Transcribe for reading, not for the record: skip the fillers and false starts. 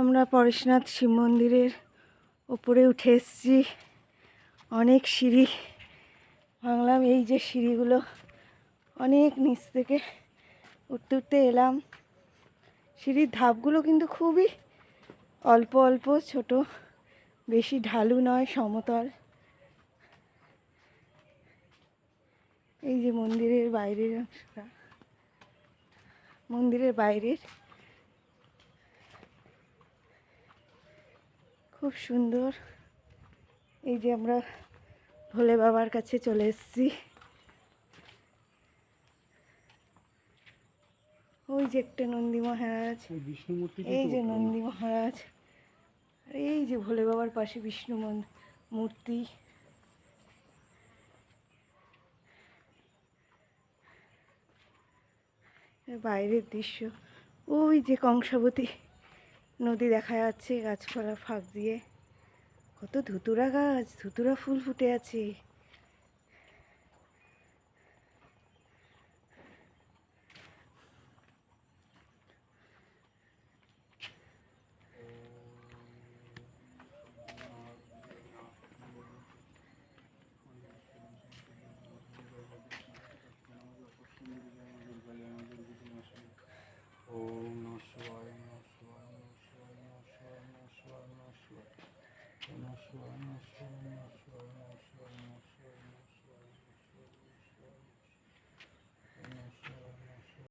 আমরা পরেশনাথ শিব মন্দিরের ওপরে উঠে এসেছি। অনেক সিঁড়ি ভাঙলাম। এই যে সিঁড়িগুলো অনেক নিচ থেকে উঠতে উঠতে এলাম। সিঁড়ির ধাপগুলো কিন্তু খুবই অল্প অল্প ছোট, বেশি ঢালু নয়, সমতল। এই যে মন্দিরের বাইরের অংশটা, মন্দিরের বাইরের খুব সুন্দর। এই যে আমরা ভোলে বাবার কাছে চলে এসেছি। ওই যে একটা নন্দী মহারাজ, এই যে নন্দী মহারাজ, আর এই যে ভোলে বাবার পাশে বিষ্ণু মূর্তি। বাইরের দৃশ্য, ওই যে কংসাবতী নদী দেখা যাচ্ছে গাছপালা ফাঁক দিয়ে। কত ধুতুরা গাছ, ধুতুরা ফুল ফুটে আছে।